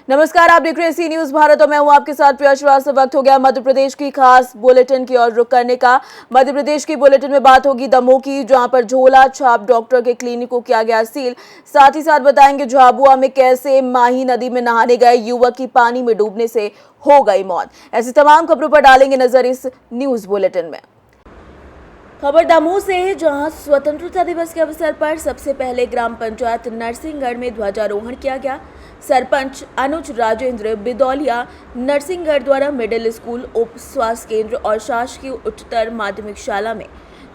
नमस्कार, आप देख रहे हैं सी न्यूज भारत और मैं हूं आपके साथ प्रिया श्रीवास्तव। वक्त हो गया मध्य प्रदेश की खास बुलेटिन की ओर रुख करने का। मध्य प्रदेश की बुलेटिन में बात होगी दमोह की, जहां पर झोला छाप डॉक्टर के क्लिनिक को किया गया सील। साथ ही साथ बताएंगे झाबुआ में कैसे माही नदी में नहाने गए युवक की पानी में डूबने से हो गई मौत। ऐसी तमाम खबरों पर डालेंगे नजर इस न्यूज बुलेटिन में। खबर दमोह से है, जहां स्वतंत्रता दिवस के अवसर पर सबसे पहले ग्राम पंचायत नरसिंहगढ़ में ध्वजारोहण किया गया। सरपंच अनुज राजेंद्र बिदौलिया नरसिंहगढ़ द्वारा मिडिल स्कूल, उप स्वास्थ्य केंद्र और शासकीय उच्चतर माध्यमिक शाला में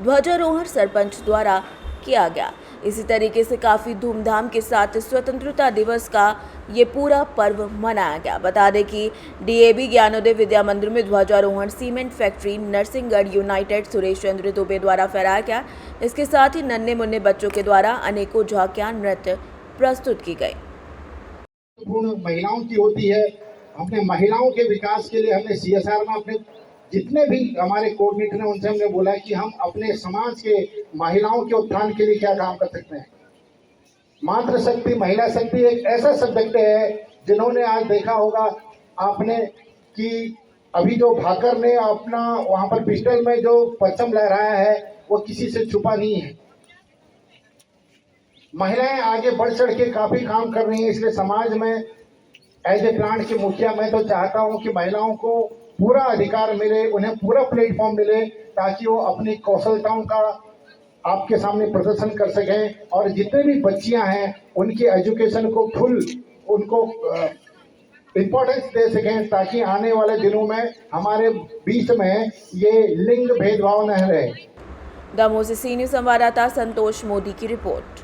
ध्वजारोहण सरपंच द्वारा किया गया। इसी तरीके से काफी धूमधाम के साथ स्वतंत्रता दिवस का ये पूरा पर्व मनाया गया। बता दें कि डीएवी ज्ञानोदय विद्या मंदिर में ध्वजारोहण cement factory Narsinghgarh united Suresh Chandra Dubey द्वारा फहराया गया। इसके साथ ही नन्हे मुन्ने बच्चों के द्वारा अनेकों झांकियां नृत्य प्रस्तुत की गई। महिलाओं की होती है। हमने महिलाओं के विकास के लिए हमने सीएसआर में अपने जितने भी हमारे कोऑर्डिनेटर हैं उनसे हमने बोला कि हम अपने समाज के महिलाओं के उत्थान के लिए क्या काम कर सकते हैं। मातृशक्ति, महिला शक्ति एक ऐसा सब्जेक्ट है जिन्होंने आज देखा होगा आपने कि अभी जो भाकर ने अपना वहां पर पिस्टल में जो परचम लहराया है वो किसी से छुपा नहीं है। महिलाएं आगे बढ़ चढ़ के काफी काम कर रही हैं। इसलिए समाज में एज ए प्लांट की मुखिया मैं तो चाहता हूं कि महिलाओं को पूरा अधिकार मिले, उन्हें पूरा प्लेटफॉर्म मिले, ताकि वो अपनी कौशलताओं का आपके सामने प्रदर्शन कर सकें और जितने भी बच्चियां हैं उनकी एजुकेशन को फुल उनको इम्पोर्टेंस दे सकें, ताकि आने वाले दिनों में हमारे बीच में ये लिंग भेदभाव न रहे। दमोह से सी न्यूज संवाददाता संतोष मोदी की रिपोर्ट।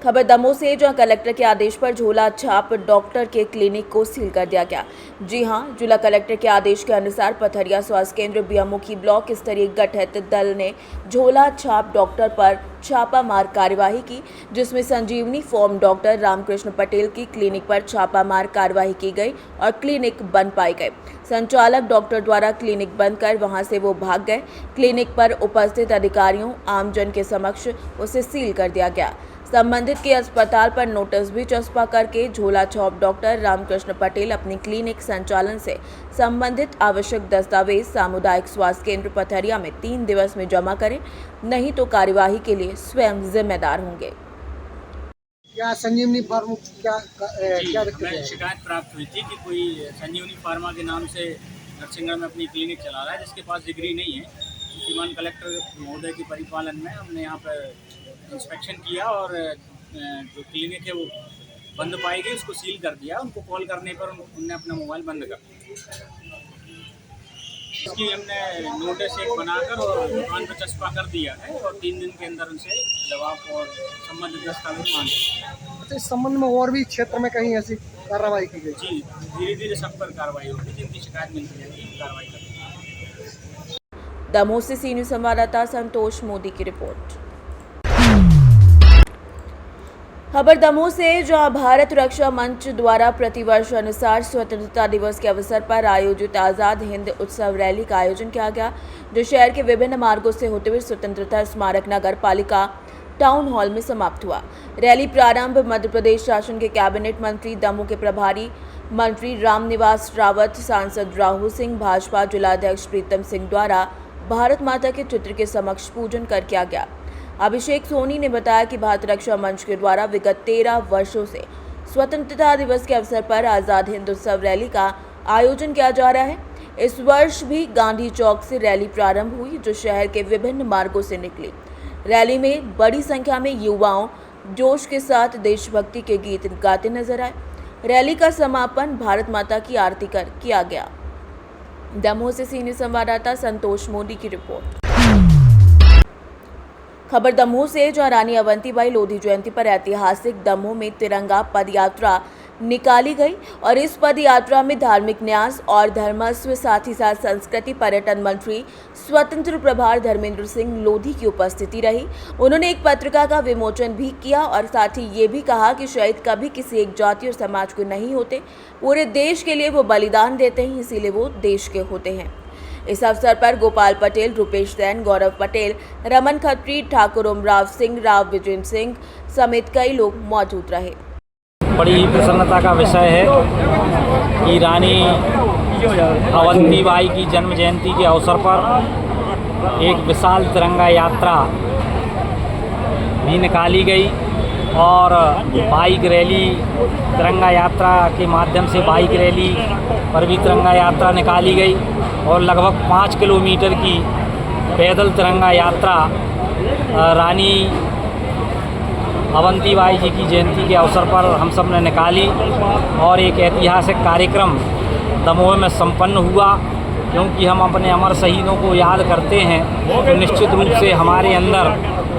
खबर दमोह से, जहां कलेक्टर के आदेश पर झोला छाप डॉक्टर के क्लिनिक को सील कर दिया गया। जी हां, जिला कलेक्टर के आदेश के अनुसार पथरिया स्वास्थ्य केंद्र बियामो की ब्लॉक स्तरीय गठित दल ने झोला छाप डॉक्टर पर छापामार कार्यवाही की, जिसमें संजीवनी फॉर्म डॉक्टर रामकृष्ण पटेल की क्लिनिक पर छापामार कार्यवाही की गई और क्लिनिक बंद पाई गई। संचालक डॉक्टर द्वारा क्लिनिक बंद कर वहां से वो भाग गए। क्लिनिक पर उपस्थित अधिकारियों आमजन के समक्ष उसे सील कर दिया गया। संबंधित के अस्पताल पर नोटिस भी चस्पा करके झोला छाप डॉक्टर रामकृष्ण पटेल अपनी क्लिनिक संचालन से संबंधित आवश्यक दस्तावेज सामुदायिक स्वास्थ्य केंद्र पथरिया में 3 दिवस में जमा करें, नहीं तो कार्यवाही के लिए स्वयं जिम्मेदार होंगे। क्या संजीवनी फार्मा क्या शिकायत प्राप्त हुई थी कि कोई संजीवनी फार्मा के नाम से नरसिंहगढ़ में अपनी क्लिनिक चला रहा है, जिसके पास डिग्री नहीं है। श्रीमान कलेक्टर महोदय के परिपालन में हमने यहाँ पर इंस्पेक्शन किया और जो क्लिनिक है वो बंद पाई गई, उसको सील कर दिया। उनको कॉल करने पर उन्होंने अपना मोबाइल बंद कर दिया। इसकी हमने नोटिस एक बनाकर और दुकान पर चस्पा कर दिया है और 3 दिन के अंदर उनसे जवाब और संबंधित दस्तावेज मांगे। अच्छा, इस संबंध में और भी क्षेत्र में कहीं ऐसी कार्रवाई की गई? जी, धीरे धीरे सब पर कार्रवाई होगी। जिनकी शिकायत मिलती रहेगी कार्रवाई करेंगे। दमोह से सी न्यूज संवाददाता संतोष मोदी की रिपोर्ट। खबर दमोह से, जहां भारत रक्षा मंच द्वारा प्रतिवर्ष अनुसार स्वतंत्रता दिवस के अवसर पर आयोजित आजाद हिंद उत्सव रैली का आयोजन किया गया, जो शहर के विभिन्न मार्गों से होते हुए स्वतंत्रता स्मारक नगर पालिका टाउन हॉल में समाप्त हुआ। रैली प्रारंभ मध्य प्रदेश शासन के कैबिनेट मंत्री दमोह के प्रभारी मंत्री रामनिवास रावत, सांसद राहुल सिंह, भाजपा जिलाध्यक्ष प्रीतम सिंह द्वारा भारत माता के चित्र के समक्ष पूजन कर किया गया। अभिषेक सोनी ने बताया कि भारत रक्षा मंच के द्वारा विगत 13 वर्षों से स्वतंत्रता दिवस के अवसर पर आजाद हिंद उत्सव रैली का आयोजन किया जा रहा है। इस वर्ष भी गांधी चौक से रैली प्रारंभ हुई, जो शहर के विभिन्न मार्गों से निकली। रैली में बड़ी संख्या में युवाओं जोश के साथ देशभक्ति के गीत गाते नजर आए। रैली का समापन भारत माता की आरती कर किया गया। दमोह से सीनियर संवाददाता संतोष मोदी की रिपोर्ट। खबर दमोह से, जहां रानी अवंतीबाई लोधी जयंती पर ऐतिहासिक दमोह में तिरंगा पद यात्रा निकाली गई और इस पद यात्रा में धार्मिक न्यास और धर्मस्व, साथ ही साथ संस्कृति पर्यटन मंत्री स्वतंत्र प्रभार धर्मेंद्र सिंह लोधी की उपस्थिति रही। उन्होंने एक पत्रिका का विमोचन भी किया और साथ ही ये भी कहा कि शहीद कभी किसी एक जाति और समाज को नहीं होते, पूरे देश के लिए वो बलिदान देते हैं, इसीलिए वो देश के होते हैं। इस अवसर पर गोपाल पटेल, रुपेश सैन, गौरव पटेल, रमन खत्री, ठाकुर ओमराव सिंह, राव विजेंद्र सिंह समेत कई लोग मौजूद रहे। बड़ी ही प्रसन्नता का विषय है कि रानी अवंतीबाई की जन्म जयंती के अवसर पर एक विशाल तिरंगा यात्रा भी निकाली गई और बाइक रैली, तिरंगा यात्रा के माध्यम से बाइक रैली पर भी तिरंगा यात्रा निकाली गई और लगभग 5 किलोमीटर की पैदल तिरंगा यात्रा रानी अवंतीबाई जी की जयंती के अवसर पर हम सब ने निकाली और एक ऐतिहासिक कार्यक्रम दमोह में संपन्न हुआ। क्योंकि हम अपने अमर शहीदों को याद करते हैं तो निश्चित रूप से हमारे अंदर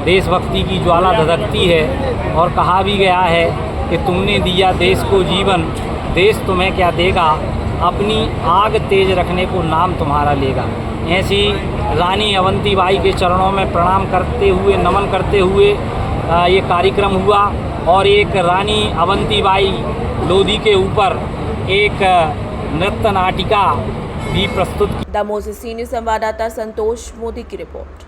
देशभक्ति की ज्वाला धधकती है और कहा भी गया है कि तुमने दिया देश को जीवन, देश तुम्हें क्या देगा, अपनी आग तेज रखने को नाम तुम्हारा लेगा। ऐसी रानी अवंतीबाई के चरणों में प्रणाम करते हुए, नमन करते हुए ये कार्यक्रम हुआ और एक रानी अवंतीबाई लोधी के ऊपर एक नृत्य नाटिका भी प्रस्तुत। दमोह से सीनियर संवाददाता संतोष मोदी की रिपोर्ट।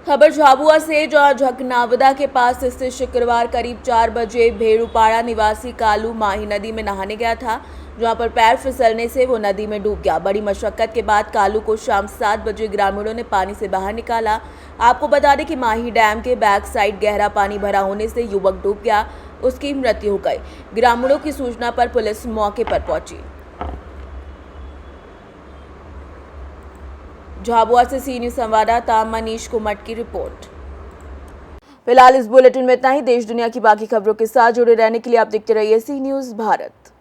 खबर झाबुआ से, जहां झकनावदा के पास स्थित शुक्रवार करीब 4 बजे भेड़ूपाड़ा निवासी कालू माही नदी में नहाने गया था, जहां पर पैर फिसलने से वो नदी में डूब गया। बड़ी मशक्कत के बाद कालू को शाम 7 बजे ग्रामीणों ने पानी से बाहर निकाला। आपको बता दें कि माही डैम के बैक साइड गहरा पानी भरा होने से युवक डूब गया, उसकी मृत्यु हो गई। ग्रामीणों की सूचना पर पुलिस मौके पर पहुंची। झाबुआ से सीनियर संवाददाता मनीष कुमट की रिपोर्ट। फिलहाल इस बुलेटिन में इतना ही। देश दुनिया की बाकी खबरों के साथ जुड़े रहने के लिए आप देखते रहिए सी न्यूज़ भारत।